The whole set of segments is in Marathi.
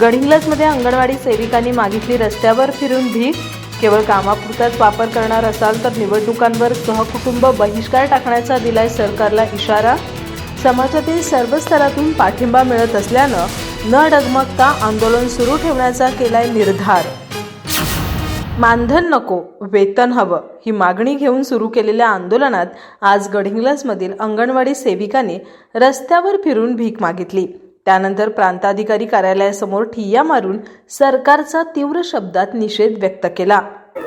गडिंग्लजमध्ये अंगणवाडी सेविकांनी मागितली रस्त्यावर फिरून भीक। केवळ कामापुरताच वापर करणार असाल तर निवडणुकांवर सहकुटुंब बहिष्कार टाकण्याचा दिलाय सरकारला इशारा। समाजातील सर्व स्तरातून पाठिंबा मिळत असल्यानं न डगमगता आंदोलन सुरू ठेवण्याचा केलाय निर्धार। मानधन नको, वेतन हवं ही मागणी घेऊन सुरू केलेल्या आंदोलनात आज गडिंग्लजमधील अंगणवाडी सेविकांनी रस्त्यावर फिरून भीक मागितली। त्यानंतर प्रांताधिकारी कार्यालयासमोर ठिय्या मारून सरकारचा तीव्र शब्दात निषेध व्यक्त केला।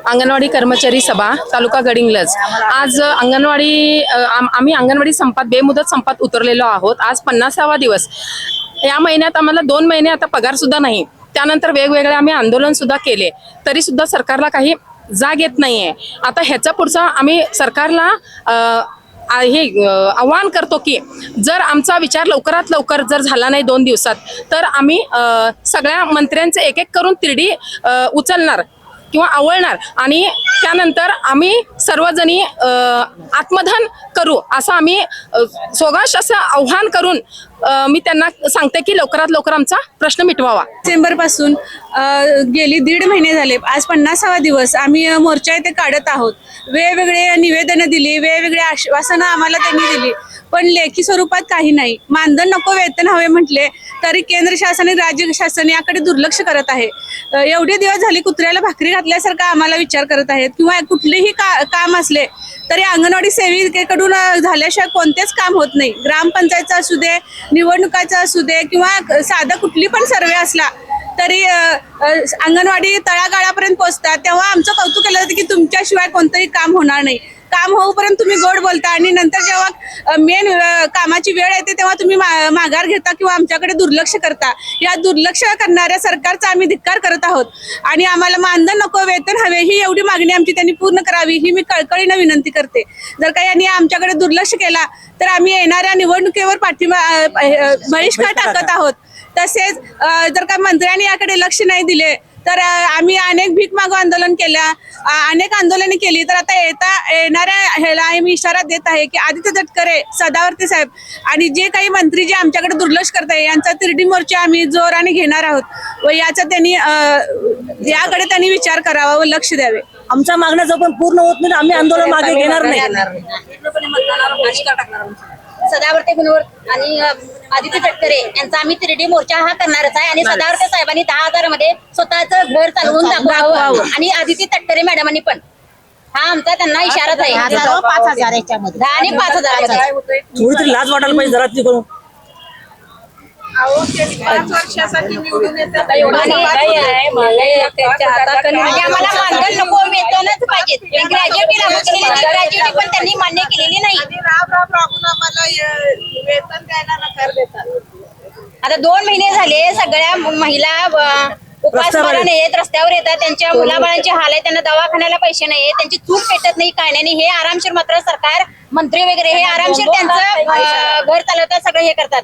अंगणवाडी कर्मचारी सभा तालुका गडिंग्लज आज आम्ही अंगणवाडी संपात बेमुदत संपात उतरलेलो आहोत। आज 50वा दिवस। या महिन्यात आम्हाला 2 महिने आता पगार सुद्धा नाही। त्यानंतर वेगवेगळे आम्ही आंदोलन सुद्धा केले, तरी सुद्धा सरकारला काही जाग येत नाहीये। आता ह्याचा पुढचा आम्ही सरकारला आवाहन करतो की जर आमचा विचार लवकरात लवकर जर झाला नाही 2 दिवसात तर आम्ही सगळ्या मंत्र्यांचे एक एक करून तिरडी उचलणार किंवा आवळणार आणि त्यानंतर आम्ही सर्वजणी आत्मदहन करू असं आम्ही सोगाश असं आव्हान करून मी त्यांना सांगते की लवकरात लवकर आमचा प्रश्न मिटवावा। डिसेंबर पासून गेली 1.5 महिने झाले। आज 50वा दिवस आम्ही मोर्चा इथे काढत आहोत। वेगवेगळे निवेदनं दिली, वेगवेगळे आश्वासनं आम्हाला त्यांनी दिली, पण लेखी स्वरूपात काही नाही। मानधन नको, वेतन हवे म्हटले तरी केंद्र शासन आणि राज्य शासन याकडे दुर्लक्ष करत आहे। एवढे दिवस झाले कुत्र्याला भाकरी घातल्यासारखं आम्हाला विचार करत आहेत। किंवा कुठलेही काम असले तरी अंगणवाडी सेविकेकडून झाल्याशिवाय कोणतेच काम होत नाही। ग्रामपंचायतचा असू दे, निवडणुकाचा असू दे किंवा साधा कुठली पण सर्वे असला तरी अंगणवाडी तळागाळापर्यंत पोहोचतात। तेव्हा आमचं कौतुक केलं जातं की तुमच्याशिवाय कोणतंही काम होणार नाही। काम होऊपर्यंत तुम्ही गोड बोलता आणि नंतर जेव्हा मेन कामाची वेळ येते तेव्हा तुम्ही माघार घेता किंवा आमच्याकडे दुर्लक्ष करता। या दुर्लक्ष करणाऱ्या सरकारचा आम्ही धिक्कार करत आहोत आणि आम्हाला मानधन नको, वेतन हवे ही एवढी मागणी आमची त्यांनी पूर्ण करावी ही मी कळकळीनं विनंती करते। जर का यांनी आमच्याकडे दुर्लक्ष केला तर आम्ही येणाऱ्या निवडणुकीवर बहिष्कार टाकत आहोत। तसेच जर का मंत्र्यांनी याकडे लक्ष नाही दिले तर आम्ही अनेक भीक मागू आंदोलन केल्या, अनेक आंदोलने केली। तर आता येणाऱ्या ह्याला आम्ही इशारा देत आहे की आदित्य तटकरे, सदावर्ते साहेब आणि जे काही मंत्री जे आमच्याकडे दुर्लक्ष करत आहे यांचा तिरडी मोर्चा आम्ही जोराने घेणार आहोत व याचा याकडे त्यांनी विचार करावा व लक्ष द्यावे। आमच्या मागण्या जोपर्यंत पूर्ण होत नाही आम्ही आंदोलन मागे घेणार नाही। सदावर्ते गुणवर आणि आदित्य तटकरे यांचा आम्ही तिरडी मोर्चा हा करणारच आहे आणि सदावर्ते साहेबांनी 10,000 मध्ये स्वतःचं घर चालवून दाखवावं आणि आदित्य तटकरे मॅडमांनी पण हा आमचा त्यांना इशाराच आहे। 5,000 याच्यामध्ये 10 आणि 5,000 थोडी तरी लाज वाटायला पाहिजे जरा ती करून। 5 वर्षासाठी निवडून येतात आम्हाला मानधन नको, वेतनच पाहिजे। ग्रॅज्युएटी पण त्यांनी मान्य केलेली नाही। वेतन द्यायला नकार देतात। आता 2 महिने झाले सगळ्या महिला उपासमार येत रस्त्यावर येतात। त्यांच्या मुलाबाळांचे हाल आहे, त्यांना दवाखान्याला पैसे नाही, त्यांची चूक पेटत नाही, काय नाही। हे आरामशीर मात्र सरकार मंत्री वगैरे हे आरामशीर त्यांचं घर चालवतात, सगळं हे करतात।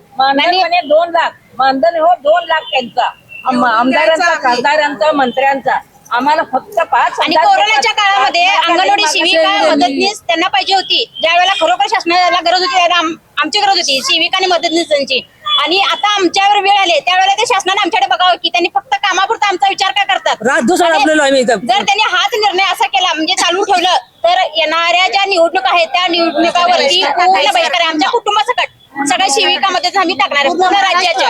2 लाख मानधन हो, 2 लाख त्यांचा आमदारांचा, खासदारांचा, मंत्र्यांचा। आम्हाला फक्त 5 आणि कोरोनाच्या काळामध्ये अंगणवाडी सेविका मदतनीस त्यांना पाहिजे होती। ज्या वेळेला खरोखर शासनाला गरज होती त्याला आमची गरज होती सेविका आणि मदतनीसांची। आणि आता आमच्यावर वेळ आले त्यावेळेला ते शासनाने आमच्याकडे बघावं की त्यांनी फक्त कामापुरता आमचा विचार काय करतात। जर त्यांनी हाच निर्णय असा केला म्हणजे चालू ठेवलं तर येणाऱ्या ज्या निवडणुका आहेत त्या निवडणुकावरती पूर्ण बहिष्कार आमच्या कुटुंबासकट सगळ्या सेविका मध्ये आम्ही टाकणार पूर्ण राज्याच्या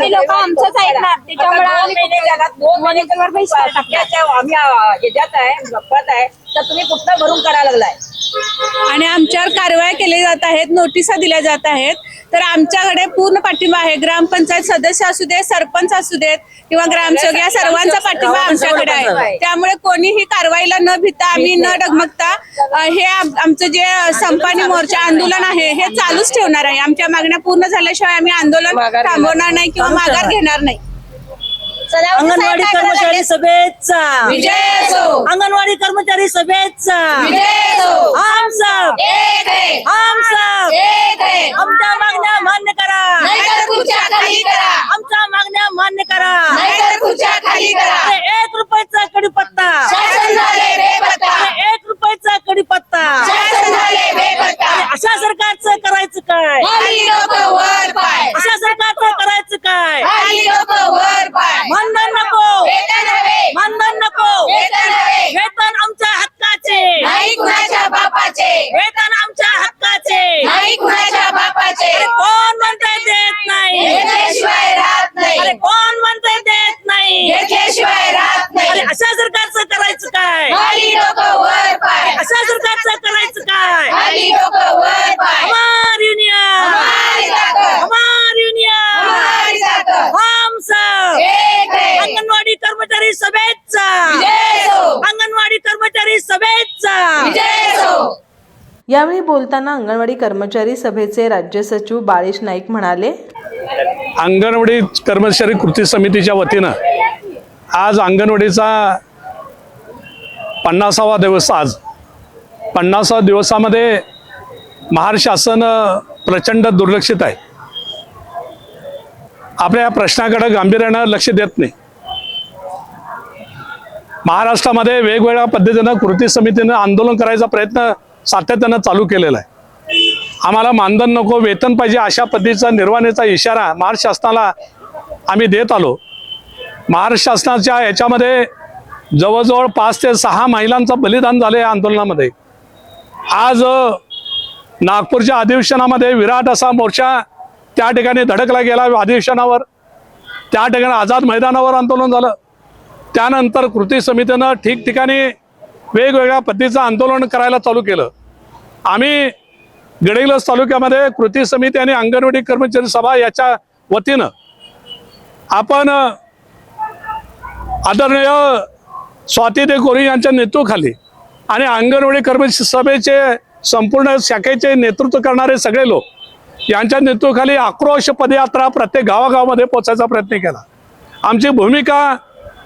लोक आमचंच ऐकणार त्याच्यामुळे तर तुम्ही कुठं भरून करायला लागलाय आणि आमच्यावर कारवाया केल्या जात आहेत, नोटिसा दिल्या जात आहेत। तर आमच्याकडे पूर्ण पाठिंबा आहे। ग्रामपंचायत सदस्य असू दे, सरपंच असू देत किंवा ग्रामसेवक या सर्वांचा पाठिंबा आमच्याकडे आहे। त्यामुळे कोणीही कारवाईला न भिता आम्ही न डगमगता हे आमचं जे संपानी मोर्चा आंदोलन आहे हे चालूच ठेवणार आहे। आमच्या मागण्या पूर्ण झाल्याशिवाय आम्ही आंदोलन थांबवणार नाही किंवा माघार घेणार नाही। अंगणवाडी कर्मचारी सभेचा विजय असो। अंगणवाडी कर्मचारी सभेचा विजय असो। हम सब एक है, हम सब एक है। आमच्या मागण्या मान्य करा, नाहीतर खुर्च्या खाली करा। आमच्या मागण्या मान्य करा, नाहीतर खुर्च्या खाली करा। 1 रुपयाचा कडीपत्ता, शासन झाले बेपत्ता। 1 रुपयाचा कडीपत्ता, शासन झाले बेपत्ता। अशा सरकारचं करायचं काय? अशा सरकारचं करायचं काय? मानधन नको, मानधन नको, वेतन आमच्या हक्काचे, वेतन आमच्या हक्काचे. अरे कोण म्हणते देत नाही? अरे कोण म्हणते देत नाही? अरे अशा सरकारचं करायचं काय? अशा सरकारचं करायचं काय? हमारी युनियन, हमारी युनियन, हम सब अंगणवाडी कर्मचारी सभेचा, अंगणवाडी कर्मचारी सभेचा. यावेळी बोलताना अंगणवाडी कर्मचारी सभेचे राज्य सचिव बाळेश नाईक म्हणाले, अंगणवाडी कर्मचारी कृती समितीच्या वतीनं आज अंगणवाडीचा 50वा दिवस. आज 50व्या दिवसामध्ये महाराष्ट्र शासन प्रचंड दुर्लक्षित आहे. आपल्या या प्रश्नाकडे गांभीर्यानं लक्ष देत नाही. महाराष्ट्रामध्ये वेगवेगळ्या पद्धतीनं कृती समितीनं आंदोलन करायचा प्रयत्न सातत्यानं चालू केलेला आहे. आम्हाला मानधन नको, वेतन पाहिजे, अशा पद्धतीचा निर्वाणीचा इशारा महाराष्ट्र शासनाला आम्ही देत आलो. महाराष्ट्र शासनाच्या याच्यामध्ये जवळजवळ 5 ते 6 महिलांचं बलिदान झालं या आंदोलनामध्ये. आज नागपूरच्या अधिवेशनामध्ये विराट असा मोर्चा त्या ठिकाणी धडकला गेला अधिवेशनावर. त्या ठिकाणी आझाद मैदानावर आंदोलन झालं. त्यानंतर कृती समितीनं ठिकठिकाणी वेगवेगळ्या पद्धतीचं आंदोलन करायला चालू केलं. आम्ही गडिंग्लज तालुक्यामध्ये कृती समिती आणि अंगणवाडी कर्मचारी सभा याच्या वतीनं आपण आदरणीय स्वाती कोरी यांच्या नेतृत्वाखाली आणि अंगणवाडी कर्मचारी सभेचे संपूर्ण शाखेचे नेतृत्व करणारे सगळे लोक यांच्या नेतृत्वाखाली आक्रोश पदयात्रा प्रत्येक गावागावामध्ये पोहोचायचा प्रयत्न केला. आमची भूमिका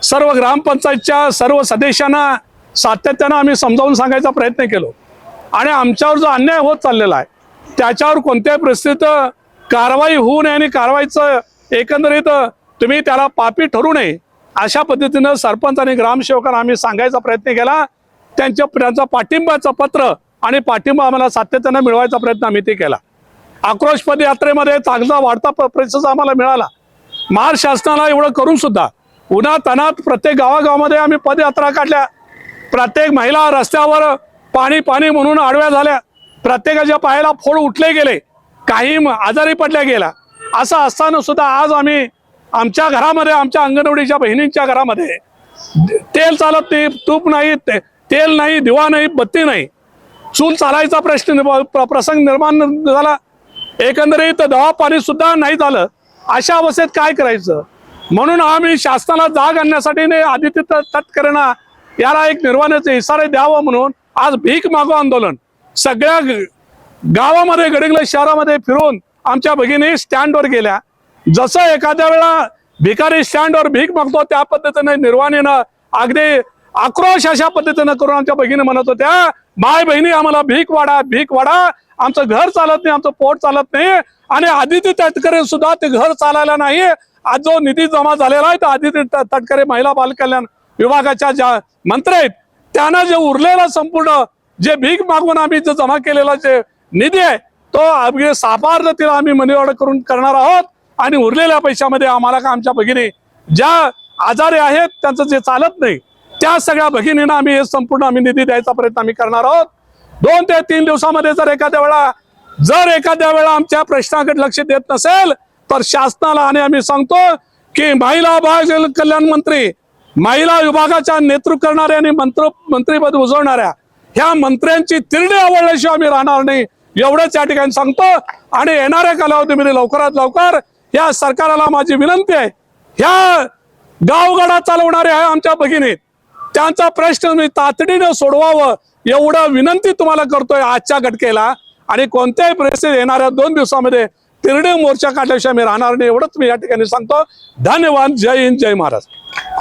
सर्व ग्रामपंचायतच्या सर्व सदस्यांना सातत्यानं आम्ही समजावून सांगायचा प्रयत्न केलो आणि आमच्यावर जो अन्याय होत चाललेला आहे त्याच्यावर कोणत्याही परिस्थितीत कारवाई होऊ नये आणि कारवाईचं एकंदरीत तुम्ही त्याला पापी ठरू नये अशा पद्धतीनं सरपंच आणि ग्रामसेवकांना आम्ही सांगायचा प्रयत्न केला. त्यांचा पाठिंबाचं पत्र आणि पाठिंबा आम्हाला सातत्यानं मिळवायचा प्रयत्न आम्ही ते केला. आक्रोश पदयात्रेमध्ये चांगला वाढता प्रतिसाद आम्हाला मिळाला. महाराष्ट्र शासनाला एवढं करून सुद्धा उन्हातान्हात प्रत्येक गावागावामध्ये आम्ही पदयात्रा काढल्या. प्रत्येक महिला रस्त्यावर पाणी पाणी म्हणून आडव्या झाल्या. प्रत्येकाच्या पायाला फोड उठले गेले, काही आजारी पडल्या गेला. असं असताना सुद्धा आज आम्ही आमच्या घरामध्ये, आमच्या अंगणवाडीच्या बहिणींच्या घरामध्ये तेल चालत नाही, तूप नाही, तेल नाही, दिवा नाही, बत्ती नाही, चूल चालायचा प्रसंग निर्माण झाला. एकंदरीत दवा पाणी सुद्धा नाही झालं. अशा अवस्थेत काय करायचं? म्हणून आम्ही शासनाला जाग आणण्यासाठी आदित्य तटकरेंना याला एक निर्वाणाचे इशारे द्यावं म्हणून आज भीक मागो आंदोलन सगळ्या गावामध्ये गडिंग्लज शहरामध्ये फिरून आमच्या भगिनी स्टँडवर गेल्या. जसं एखाद्या वेळा भिकारी स्टँडवर भीक मागतो त्या पद्धतीने निर्वाणीनं अगदी आक्रोश अशा पद्धतीनं करून आमच्या भगिनी म्हणत होत्या, माय बहिणी आम्हाला भीक वाढा, भीक वाढा, आमचं घर चालत नाही, आमचं पोट चालत नाही. आणि आदित्य तटकरे सुद्धा ते घर चालायला नाही. आज जो निधी जमा झालेला आहे तर आदित्य तटकरे महिला बाल कल्याण विभागाच्या ज्या मंत्री आहेत त्यांना जे उरलेला संपूर्ण जे भीक मागून आम्ही जो जमा केलेला जे निधी आहे तो अगदी सापार्धतेला आम्ही मनी ऑर्डर करून करणार आहोत. आणि उरलेल्या पैशामध्ये आम्हाला का आमच्या भगिनी ज्या आजारी आहेत त्यांचं जे चालत नाही त्या सगळ्या भगिनींना आम्ही हे संपूर्ण आम्ही निधी द्यायचा प्रयत्न आम्ही करणार आहोत. 2 ते 3 दिवसामध्ये जर एखाद्या वेळा आमच्या प्रश्नाकडे लक्ष देत नसेल तर शासनाला आणि आम्ही सांगतो की महिला बाल कल्याण मंत्री, महिला विभागाच्या नेतृत्व करणाऱ्या आणि मंत्रीपद उजवणाऱ्या ह्या मंत्र्यांची तिरडी आवडल्याशिवाय आम्ही राहणार नाही एवढंच या ठिकाणी सांगतो. आणि येणाऱ्या कालावधीमध्ये लवकरात लवकर या सरकारला माझी विनंती आहे, ह्या गावगाडा चालवणारे आहे आमच्या भगिनी त्यांचा प्रश्न मी तातडीनं सोडवावं एवढं विनंती तुम्हाला करतोय आजच्या घटकेला. आणि कोणत्याही परिस्थितीत येणाऱ्या 2 दिवसामध्ये तिरडी मोर्चा काढल्याशिवाय मी राहणार नाही एवढंच मी या ठिकाणी सांगतो. धन्यवाद. जय हिंद, जय महाराष्ट्र.